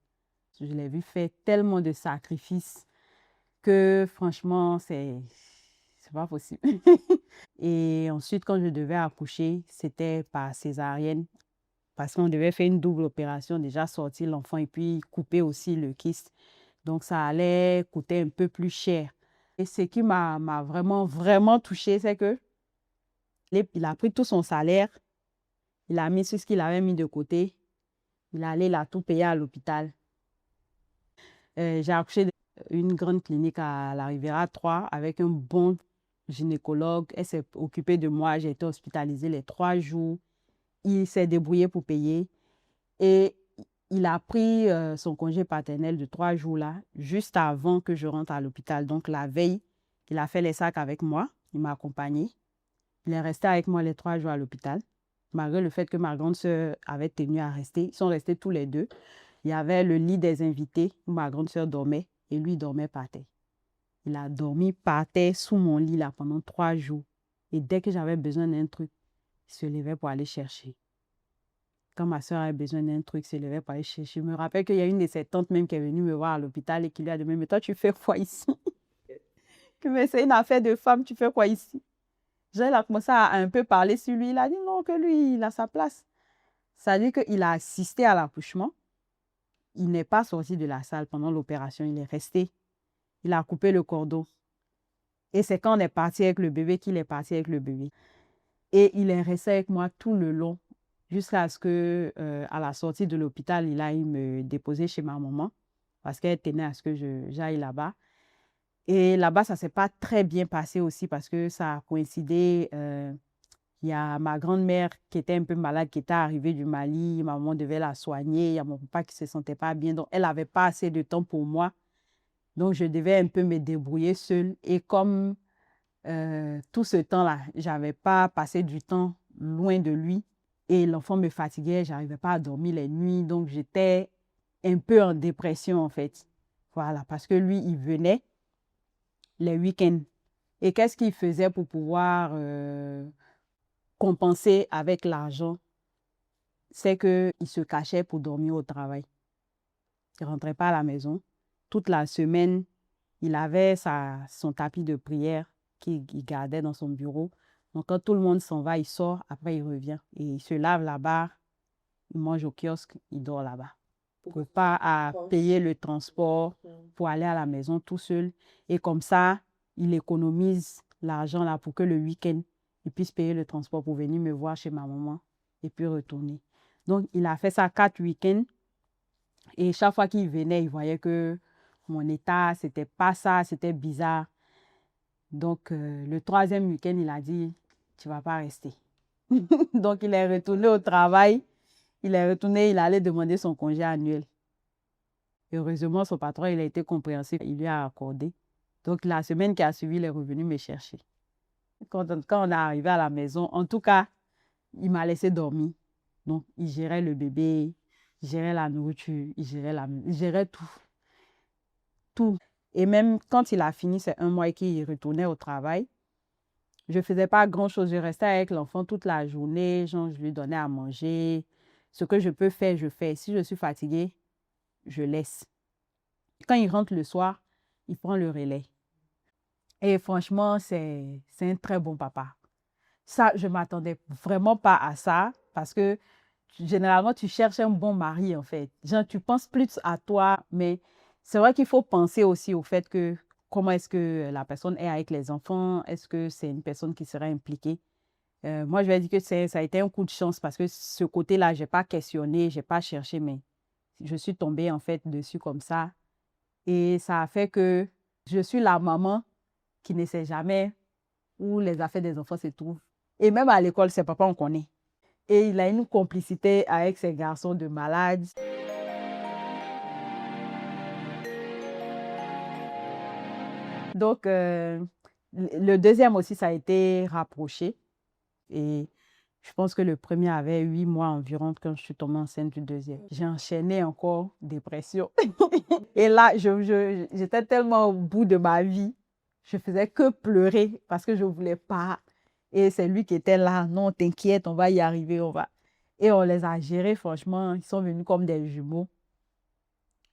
Je l'ai vu faire tellement de sacrifices que franchement, c'est pas possible. Et ensuite, quand je devais accoucher, c'était par césarienne parce qu'on devait faire une double opération, déjà sortir l'enfant et puis couper aussi le kyste. Donc, ça allait coûter un peu plus cher. Et ce qui m'a vraiment touchée, c'est que il a pris tout son salaire, il a mis tout ce qu'il avait mis de côté, il a tout payé à l'hôpital. J'ai accouché d'une grande clinique à la Riviera 3 avec un bon gynécologue. Elle s'est occupée de moi. J'ai été hospitalisée les 3 jours. Il s'est débrouillé pour payer. Et il a pris son congé paternel de 3 jours là, juste avant que je rentre à l'hôpital. Donc la veille, il a fait les sacs avec moi. Il m'a accompagnée. Il est resté avec moi les 3 jours à l'hôpital. Malgré le fait que ma grande sœur avait tenu à rester. Ils sont restés tous les deux. Il y avait le lit des invités où ma grande sœur dormait et lui dormait par terre. Il a dormi par terre sous mon lit là pendant 3 jours. Et dès que j'avais besoin d'un truc, il se levait pour aller chercher. Quand ma soeur avait besoin d'un truc, il se levait pour aller chercher. Je me rappelle qu'il y a une de ses tantes même qui est venue me voir à l'hôpital et qui lui a demandé, mais toi, tu fais quoi ici? Que c'est une affaire de femme, tu fais quoi ici? Il a commencé à un peu parler sur lui. Il a dit non, que lui, il a sa place. Ça veut dire qu'il a assisté à l'accouchement. Il n'est pas sorti de la salle pendant l'opération. Il est resté. Il a coupé le cordon. Et c'est quand on est parti avec le bébé qu'il est parti avec le bébé. Et il est resté avec moi tout le long jusqu'à ce que, à la sortie de l'hôpital, il aille me déposer chez ma maman parce qu'elle tenait à ce que j'aille là-bas. Et là-bas, ça ne s'est pas très bien passé aussi parce que ça a coïncidé. Il y a ma grand-mère qui était un peu malade, qui était arrivée du Mali. Ma maman devait la soigner. Il y a mon papa qui ne se sentait pas bien. Donc, elle n'avait pas assez de temps pour moi. Donc, je devais un peu me débrouiller seule. Et comme tout ce temps-là, je n'avais pas passé du temps loin de lui et l'enfant me fatiguait, je n'arrivais pas à dormir les nuits. Donc, j'étais un peu en dépression, en fait. Voilà, parce que lui, il venait les week-ends. Et qu'est-ce qu'il faisait pour pouvoir compenser avec l'argent? C'est qu'il se cachait pour dormir au travail. Il ne rentrait pas à la maison. Toute la semaine, il avait son tapis de prière qu'il gardait dans son bureau. Donc, quand tout le monde s'en va, il sort, après il revient. Et il se lave là-bas, il mange au kiosque, il dort là-bas. Pour pas à payer le transport pour aller à la maison tout seul. Et comme ça, il économise l'argent là pour que le week-end, il puisse payer le transport pour venir me voir chez ma maman et puis retourner. Donc, il a fait ça 4 week-ends. Et chaque fois qu'il venait, il voyait que mon état, c'était pas ça, c'était bizarre. Donc, le 3e week-end, il a dit, tu vas pas rester. Donc, il est retourné au travail. Il est retourné, il allait demander son congé annuel. Heureusement, son patron, il a été compréhensif. Il lui a accordé. Donc, la semaine qui a suivi, il est revenu me chercher. Quand on est arrivé à la maison, en tout cas, il m'a laissé dormir. Donc, il gérait le bébé, il gérait la nourriture, il gérait tout. Tout. Et même quand il a fini ces 1 mois et qu'il retournait au travail, je ne faisais pas grand-chose. Je restais avec l'enfant toute la journée. Genre, je lui donnais à manger. Ce que je peux faire, je fais. Si je suis fatiguée, je laisse. Quand il rentre le soir, il prend le relais. Et franchement, c'est un très bon papa. Ça, je ne m'attendais vraiment pas à ça parce que généralement, tu cherches un bon mari, en fait. Genre, tu penses plus à toi, mais c'est vrai qu'il faut penser aussi au fait que comment est-ce que la personne est avec les enfants, est-ce que c'est une personne qui sera impliquée. Moi, je vais dire que ça a été un coup de chance parce que ce côté-là, je n'ai pas questionné, je n'ai pas cherché, mais je suis tombée en fait dessus comme ça. Et ça a fait que je suis la maman qui ne sait jamais où les affaires des enfants se trouvent. Et même à l'école, ses papas, on connaît. Et il a une complicité avec ses garçons de malades. Donc, le deuxième aussi, ça a été rapproché. Et je pense que le premier avait 8 mois environ quand je suis tombée enceinte du deuxième. J'ai enchaîné encore dépression. Et là, j'étais tellement au bout de ma vie. Je faisais que pleurer parce que je ne voulais pas. Et c'est lui qui était là. Non, t'inquiète, on va y arriver, on va. Et on les a gérés, franchement. Ils sont venus comme des jumeaux.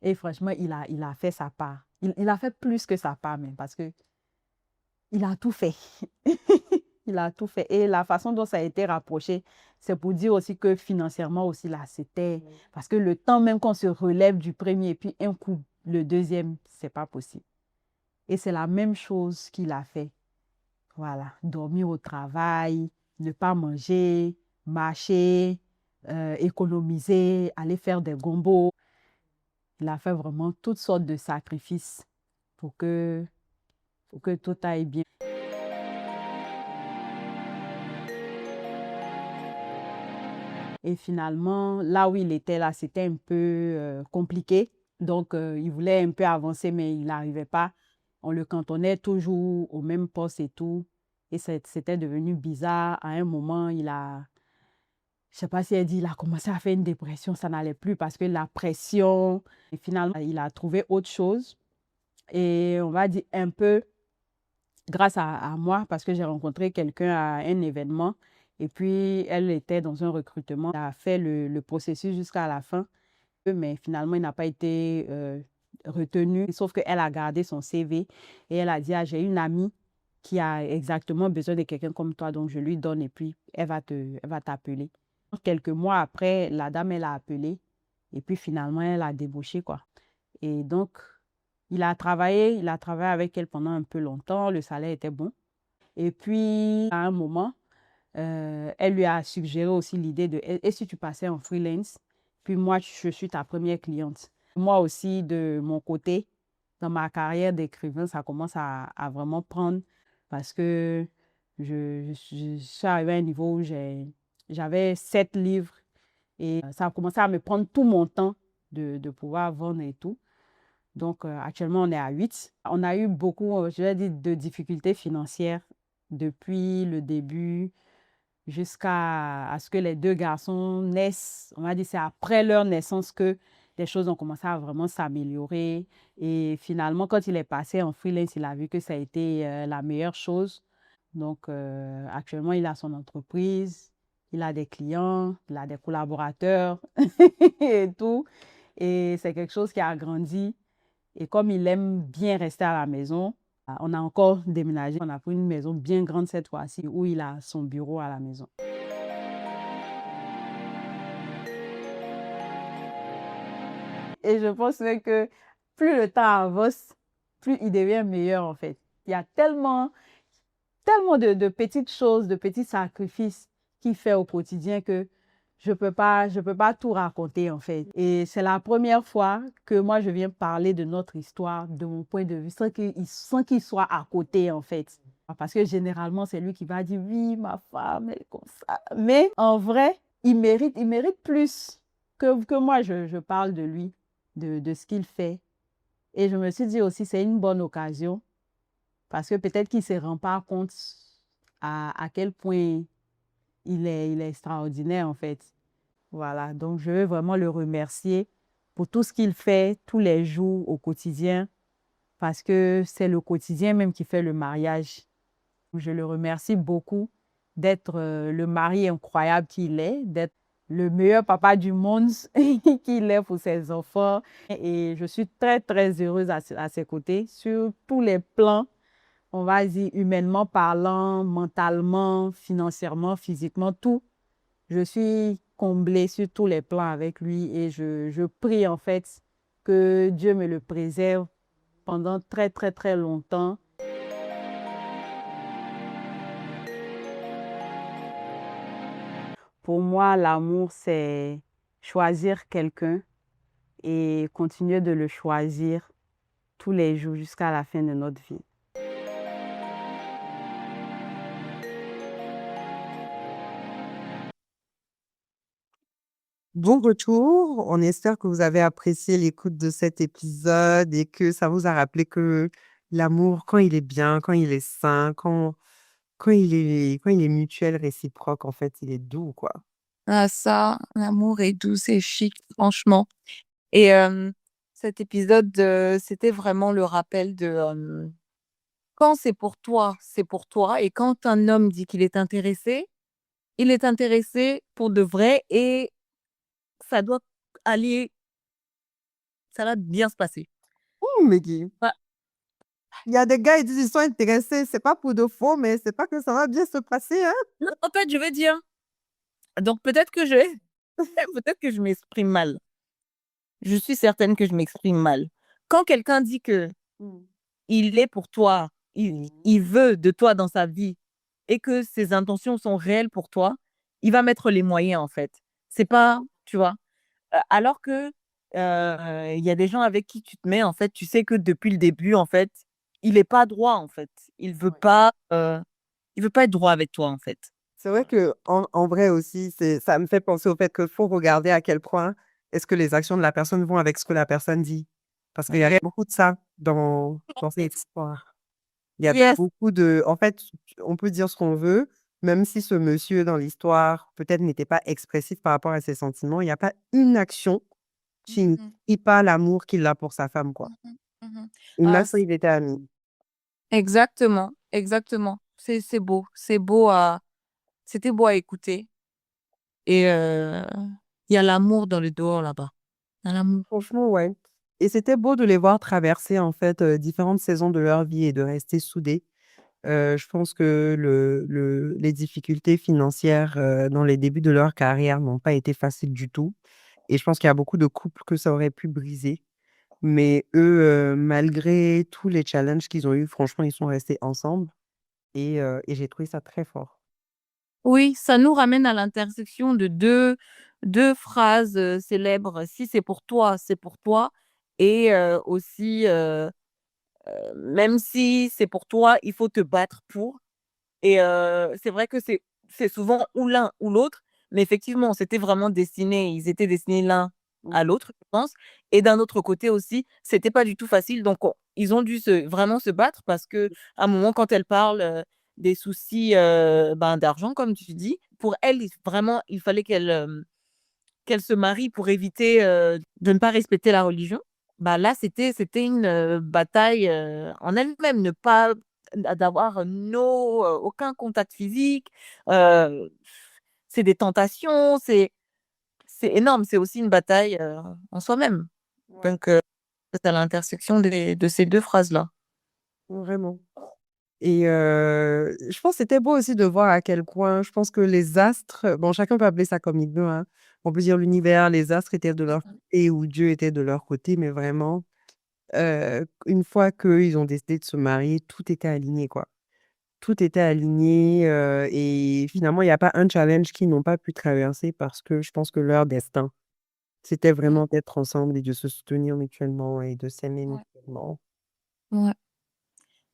Et franchement, il a fait sa part. Il a fait plus que sa part même parce que il a tout fait. Il a tout fait. Et la façon dont ça a été rapproché, c'est pour dire aussi que financièrement aussi, là, c'était... Parce que le temps même qu'on se relève du premier et puis un coup, le deuxième, c'est pas possible. Et c'est la même chose qu'il a fait. Voilà, dormir au travail, ne pas manger, marcher, économiser, aller faire des gombos. Il a fait vraiment toutes sortes de sacrifices pour que tout aille bien. Et finalement, là où il était, là, c'était un peu compliqué. Donc, il voulait un peu avancer, mais il n'arrivait pas. On le cantonnait toujours au même poste et tout. Et c'était devenu bizarre. À un moment, je ne sais pas si elle dit, il a commencé à faire une dépression. Ça n'allait plus parce que la pression. Et finalement, il a trouvé autre chose. Et on va dire un peu grâce à moi, parce que j'ai rencontré quelqu'un à un événement. Et puis, elle était dans un recrutement. Elle a fait le processus jusqu'à la fin. Mais finalement, il n'a pas été retenu. Sauf qu'elle a gardé son CV et elle a dit, ah, j'ai une amie qui a exactement besoin de quelqu'un comme toi, donc je lui donne et puis elle va t'appeler. Quelques mois après, la dame, elle a appelé et puis finalement, elle a débauché, quoi. Et donc, il a travaillé avec elle pendant un peu longtemps, le salaire était bon. Et puis, à un moment, elle lui a suggéré aussi l'idée de « Et si tu passais en freelance? Puis moi, je suis ta première cliente. » Moi aussi, de mon côté, dans ma carrière d'écrivain, ça commence à vraiment prendre parce que je suis arrivée à un niveau où j'avais 7 livres et ça a commencé à me prendre tout mon temps de pouvoir vendre et tout. Donc, actuellement, on est à 8. On a eu beaucoup, je vais dire, de difficultés financières depuis le début jusqu'à ce que les 2 garçons naissent. On va dire c'est après leur naissance que les choses ont commencé à vraiment s'améliorer. Et finalement, quand il est passé en freelance, il a vu que ça a été la meilleure chose. Donc, actuellement, il a son entreprise, il a des clients, il a des collaborateurs et tout. Et c'est quelque chose qui a grandi. Et comme il aime bien rester à la maison, on a encore déménagé. On a pris une maison bien grande cette fois-ci où il a son bureau à la maison. Et je pense que plus le temps avance, plus il devient meilleur en fait. Il y a tellement tellement de petites choses, de petits sacrifices qu'il fait au quotidien que je peux pas tout raconter en fait. Et c'est la première fois que moi je viens parler de notre histoire, de mon point de vue, sans qu'il soit à côté en fait. Parce que généralement, c'est lui qui va dire oui, ma femme, elle est comme ça. Mais en vrai, il mérite plus que moi je parle de lui, de ce qu'il fait. Et je me suis dit aussi, c'est une bonne occasion parce que peut-être qu'il ne se rend pas compte à quel point il est extraordinaire en fait. Voilà, donc je veux vraiment le remercier pour tout ce qu'il fait tous les jours au quotidien parce que c'est le quotidien même qui fait le mariage. Je le remercie beaucoup d'être le mari incroyable qu'il est, d'être le meilleur papa du monde qu'il est pour ses enfants. Et je suis très, très heureuse à ses côtés sur tous les plans, on va dire humainement parlant, mentalement, financièrement, physiquement, tout. Je suis comblée sur tous les plans avec lui et je prie en fait que Dieu me le préserve pendant très, très, très longtemps. Pour moi, l'amour, c'est choisir quelqu'un et continuer de le choisir tous les jours jusqu'à la fin de notre vie. Bon retour. On espère que vous avez apprécié l'écoute de cet épisode et que ça vous a rappelé que l'amour, quand il est bien, quand il est sain, quand il est mutuel, réciproque, en fait, il est doux, quoi. Ah ça, l'amour est doux, c'est chic, franchement. Et cet épisode, c'était vraiment le rappel de quand c'est pour toi, c'est pour toi. Et quand un homme dit qu'il est intéressé, il est intéressé pour de vrai et ça doit aller, ça va bien se passer. Meggy. Ouais. Il y a des gars, ils disent ils sont intéressés. C'est pas pour de faux, mais c'est pas que ça va bien se passer, hein? Non, en fait, je veux dire, donc peut-être que je m'exprime mal. Je suis certaine que je m'exprime mal. Quand quelqu'un dit que il est pour toi, il veut de toi dans sa vie et que ses intentions sont réelles pour toi, il va mettre les moyens en fait. C'est pas, tu vois. Alors que il y a des gens avec qui tu te mets en fait, tu sais que depuis le début en fait, il est pas droit en fait. Il veut pas être droit avec toi en fait. C'est vrai que en vrai aussi, ça me fait penser au fait qu'il faut regarder à quel point est-ce que les actions de la personne vont avec ce que la personne dit. Parce qu'il y a beaucoup de ça dans cette histoire. Il y a Yes. beaucoup de en fait, on peut dire ce qu'on veut, même si ce monsieur dans l'histoire, peut-être n'était pas expressif par rapport à ses sentiments, il y a pas une action qui ne Mhm, dit pas l'amour qu'il a pour sa femme, quoi. mhm, mhm. Et Ah, même quand il était ami. exactement, exactement. C'est beau, c'était beau à écouter. Et il y a l'amour dans le dehors là-bas. Il y a l'amour. Franchement, ouais. Et c'était beau de les voir traverser, en fait, différentes saisons de leur vie et de rester soudés. Je pense que les difficultés financières, dans les débuts de leur carrière n'ont pas été faciles du tout et je pense qu'il y a beaucoup de couples que ça aurait pu briser. Mais eux, malgré tous les challenges qu'ils ont eus, franchement, ils sont restés ensemble et j'ai trouvé ça très fort. Oui, ça nous ramène à l'intersection de deux phrases célèbres. Si c'est pour toi, c'est pour toi. Et aussi, même si c'est pour toi, il faut te battre pour. Et c'est vrai que c'est souvent ou l'un ou l'autre, mais effectivement, c'était vraiment destiné ils étaient destinés l'un à l'autre, je pense. Et d'un autre côté aussi, c'était pas du tout facile, donc ils ont dû vraiment se battre parce qu'à un moment, quand elle parle, des soucis, ben, d'argent, comme tu dis, pour elle, vraiment, il fallait qu'elle se marie pour éviter, de ne pas respecter la religion. Bah, là, c'était une, bataille, en elle-même, ne pas d'avoir aucun contact physique, heu, c'est des tentations, c'est énorme, c'est aussi une bataille, en soi-même. Ouais, Donc c'est à l'intersection de ces 2 phrases-là. vraiment. Et je pense que c'était beau aussi de voir à quel point je pense que les astres, bon, chacun peut appeler ça comme il veut, hein. On peut dire l'univers, les astres étaient de leur côté ou Dieu était de leur côté, mais vraiment, une fois qu'ils ont décidé de se marier, tout était aligné, quoi. tout était aligné et finalement, il n'y a pas un challenge qu'ils n'ont pas pu traverser parce que je pense que leur destin, c'était vraiment d'être ensemble et de se soutenir mutuellement et de s'aimer Ouais. mutuellement. Ouais.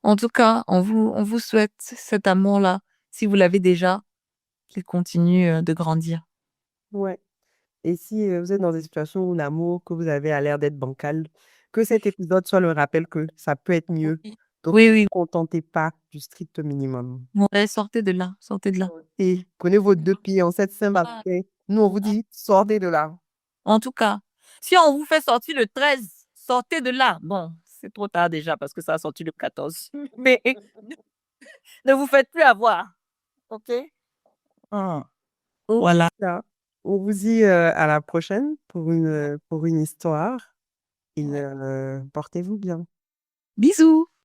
En tout cas, on vous souhaite cet amour-là, si vous l'avez déjà, qu'il continue de grandir. Ouais. Et si vous êtes dans des situations où l'amour que vous avez a l'air d'être bancal, que cet épisode soit le rappel que ça peut être mieux. Oui. Donc, Oui, ne vous oui. contentez pas du strict minimum. Ouais, sortez de là, sortez de là. Et prenez vos 2 pieds en cette Saint-Valentin. Nous, on vous dit, sortez de là. En tout cas, si on vous fait sortir le 13, sortez de là. Bon, c'est trop tard déjà parce que ça a sorti le 14. Mais ne vous faites plus avoir. OK? On Voilà. là. On vous dit à la prochaine pour une histoire. Et portez-vous bien. Bisous.